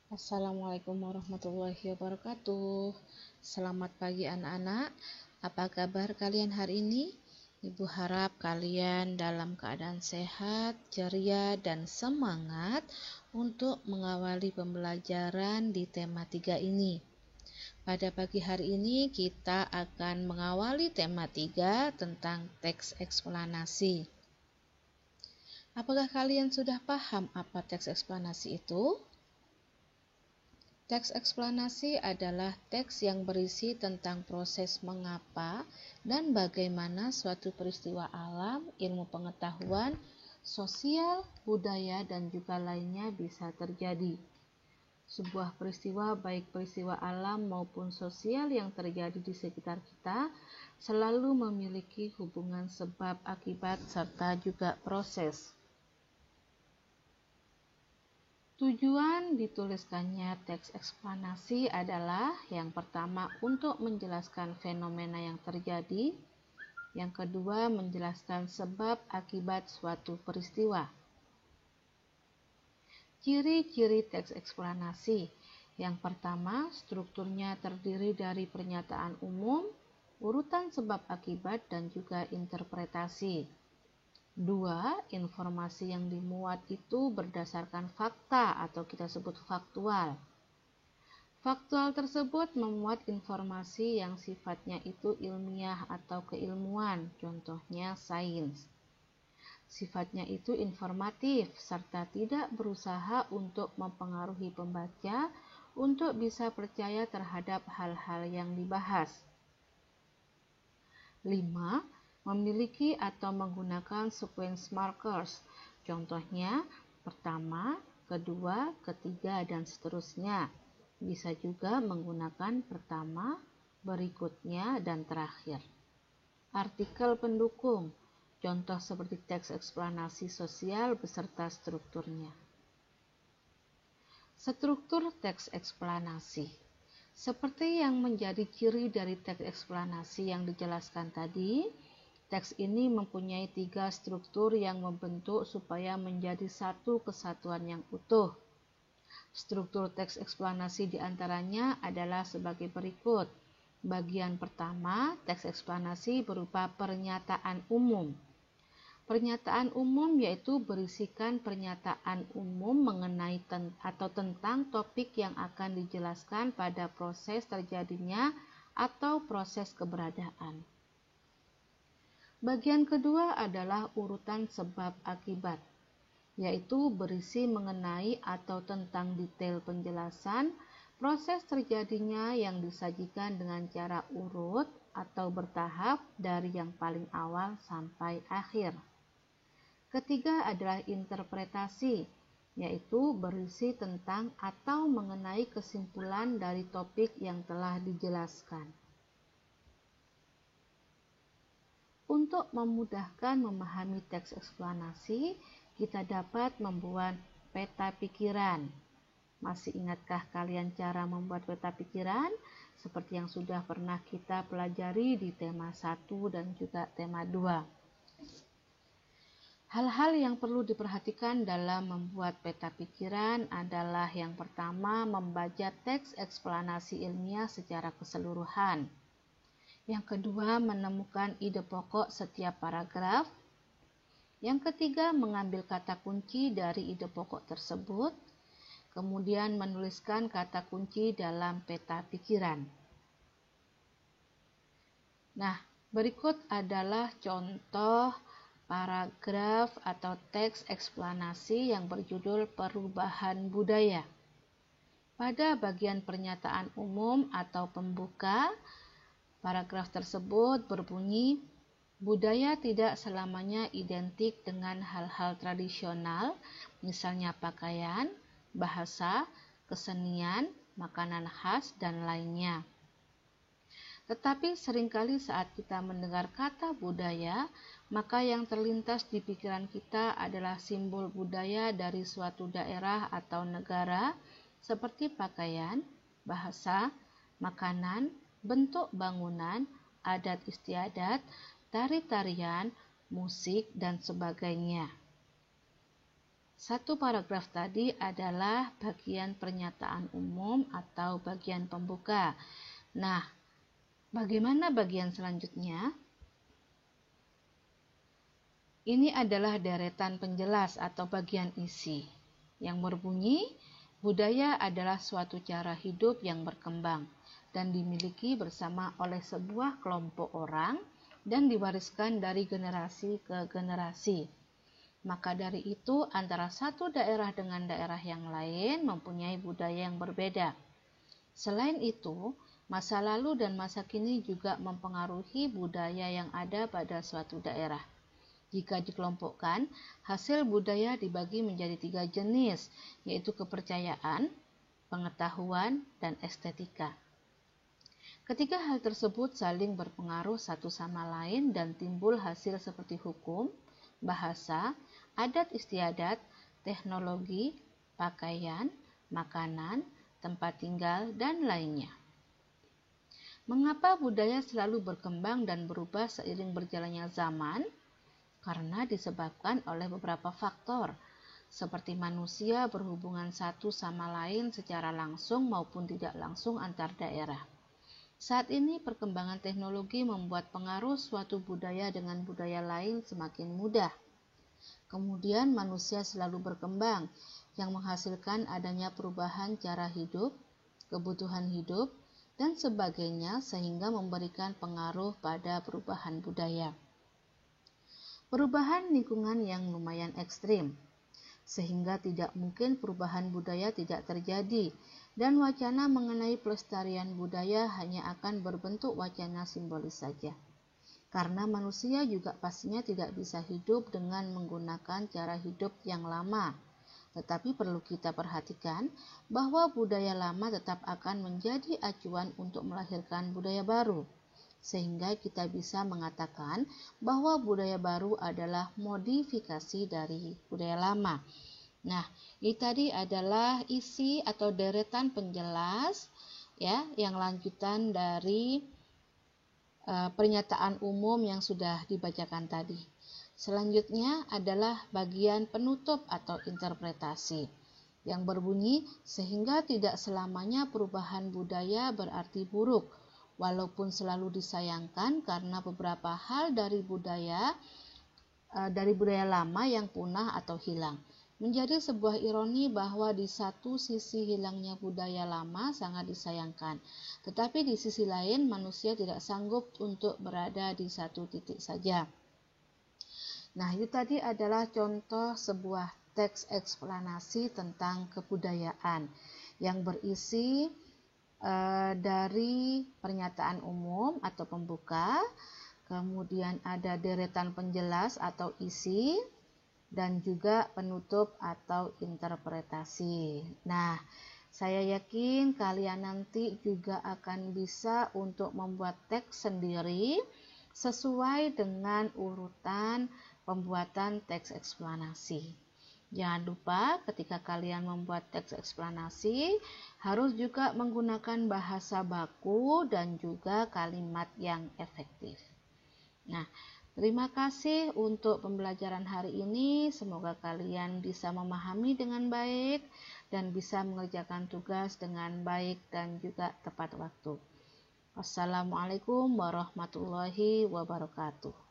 Assalamualaikum warahmatullahi wabarakatuh. Selamat pagi anak-anak. Apa kabar kalian hari ini? Ibu harap kalian dalam keadaan sehat, ceria, dan semangat untuk mengawali pembelajaran di tema 3 ini. Pada pagi hari ini kita akan mengawali tema 3 tentang teks eksplanasi. Apakah kalian sudah paham apa teks eksplanasi itu? Teks eksplanasi adalah teks yang berisi tentang proses mengapa dan bagaimana suatu peristiwa alam, ilmu pengetahuan, sosial, budaya, dan juga lainnya bisa terjadi. Sebuah peristiwa, baik peristiwa alam maupun sosial yang terjadi di sekitar kita, selalu memiliki hubungan sebab akibat serta juga proses. Tujuan dituliskannya teks eksplanasi adalah yang pertama untuk menjelaskan fenomena yang terjadi, yang kedua menjelaskan sebab akibat suatu peristiwa. Ciri-ciri teks eksplanasi. Yang pertama, strukturnya terdiri dari pernyataan umum, urutan sebab akibat, dan juga interpretasi. 2. Informasi yang dimuat itu berdasarkan fakta atau kita sebut faktual. Faktual tersebut memuat informasi yang sifatnya itu ilmiah atau keilmuan, contohnya sains. Sifatnya itu informatif serta tidak berusaha untuk mempengaruhi pembaca untuk bisa percaya terhadap hal-hal yang dibahas. 5. Memiliki atau menggunakan sequence markers, contohnya pertama, kedua, ketiga, dan seterusnya. Bisa juga menggunakan pertama, berikutnya, dan terakhir. Artikel pendukung, contoh seperti teks eksplanasi sosial beserta strukturnya. Struktur teks eksplanasi. Seperti yang menjadi ciri dari teks eksplanasi yang dijelaskan tadi, teks ini mempunyai 3 struktur yang membentuk supaya menjadi satu kesatuan yang utuh. Struktur teks eksplanasi diantaranya adalah sebagai berikut. Bagian pertama, teks eksplanasi berupa pernyataan umum. Pernyataan umum yaitu berisikan pernyataan umum mengenai atau tentang topik yang akan dijelaskan pada proses terjadinya atau proses keberadaan. Bagian kedua adalah urutan sebab akibat, yaitu berisi mengenai atau tentang detail penjelasan proses terjadinya yang disajikan dengan cara urut atau bertahap dari yang paling awal sampai akhir. Ketiga adalah interpretasi, yaitu berisi tentang atau mengenai kesimpulan dari topik yang telah dijelaskan. Untuk memudahkan memahami teks eksplanasi, kita dapat membuat peta pikiran. Masih ingatkah kalian cara membuat peta pikiran? Seperti yang sudah pernah kita pelajari di tema 1 dan juga tema 2. Hal-hal yang perlu diperhatikan dalam membuat peta pikiran adalah yang pertama, membaca teks eksplanasi ilmiah secara keseluruhan. Yang kedua, menemukan ide pokok setiap paragraf. Yang ketiga, mengambil kata kunci dari ide pokok tersebut. Kemudian menuliskan kata kunci dalam peta pikiran. Nah, berikut adalah contoh paragraf atau teks eksplanasi yang berjudul perubahan budaya. Pada bagian pernyataan umum atau pembuka, paragraf tersebut berbunyi, budaya tidak selamanya identik dengan hal-hal tradisional, misalnya pakaian, bahasa, kesenian, makanan khas, dan lainnya. Tetapi seringkali saat kita mendengar kata budaya, maka yang terlintas di pikiran kita adalah simbol budaya dari suatu daerah atau negara, seperti pakaian, bahasa, makanan, bentuk bangunan, adat istiadat, tari-tarian, musik, dan sebagainya. Satu paragraf tadi adalah bagian pernyataan umum atau bagian pembuka. Nah, bagaimana bagian selanjutnya? Ini adalah deretan penjelas atau bagian isi yang berbunyi, budaya adalah suatu cara hidup yang berkembang dan dimiliki bersama oleh sebuah kelompok orang dan diwariskan dari generasi ke generasi. Maka dari itu, antara satu daerah dengan daerah yang lain mempunyai budaya yang berbeda. Selain itu, masa lalu dan masa kini juga mempengaruhi budaya yang ada pada suatu daerah. Jika dikelompokkan, hasil budaya dibagi menjadi 3 jenis, yaitu kepercayaan, pengetahuan, dan estetika. Ketiga hal tersebut saling berpengaruh satu sama lain dan timbul hasil seperti hukum, bahasa, adat istiadat, teknologi, pakaian, makanan, tempat tinggal, dan lainnya. Mengapa budaya selalu berkembang dan berubah seiring berjalannya zaman? Karena disebabkan oleh beberapa faktor, seperti manusia berhubungan satu sama lain secara langsung maupun tidak langsung antar daerah. Saat ini perkembangan teknologi membuat pengaruh suatu budaya dengan budaya lain semakin mudah. Kemudian manusia selalu berkembang, yang menghasilkan adanya perubahan cara hidup, kebutuhan hidup, dan sebagainya sehingga memberikan pengaruh pada perubahan budaya. Perubahan lingkungan yang lumayan ekstrim, sehingga tidak mungkin perubahan budaya tidak terjadi, dan wacana mengenai pelestarian budaya hanya akan berbentuk wacana simbolis saja. Karena manusia juga pastinya tidak bisa hidup dengan menggunakan cara hidup yang lama. Tetapi perlu kita perhatikan bahwa budaya lama tetap akan menjadi acuan untuk melahirkan budaya baru. Sehingga kita bisa mengatakan bahwa budaya baru adalah modifikasi dari budaya lama. Nah, ini tadi adalah isi atau deretan penjelas ya, yang lanjutan dari pernyataan umum yang sudah dibacakan tadi. Selanjutnya adalah bagian penutup atau interpretasi yang berbunyi, sehingga tidak selamanya perubahan budaya berarti buruk, walaupun selalu disayangkan karena beberapa hal dari budaya lama yang punah atau hilang. Menjadi sebuah ironi bahwa di satu sisi hilangnya budaya lama sangat disayangkan, tetapi di sisi lain manusia tidak sanggup untuk berada di satu titik saja. Nah, itu tadi adalah contoh sebuah teks eksplanasi tentang kebudayaan yang berisi dari pernyataan umum atau pembuka, kemudian ada deretan penjelas atau isi, dan juga penutup atau interpretasi. Nah, saya yakin kalian nanti juga akan bisa untuk membuat teks sendiri sesuai dengan urutan pembuatan teks eksplanasi. Jangan lupa ketika kalian membuat teks eksplanasi harus juga menggunakan bahasa baku dan juga kalimat yang efektif. Nah, terima kasih untuk pembelajaran hari ini. Semoga kalian bisa memahami dengan baik dan bisa mengerjakan tugas dengan baik dan juga tepat waktu. Wassalamualaikum warahmatullahi wabarakatuh.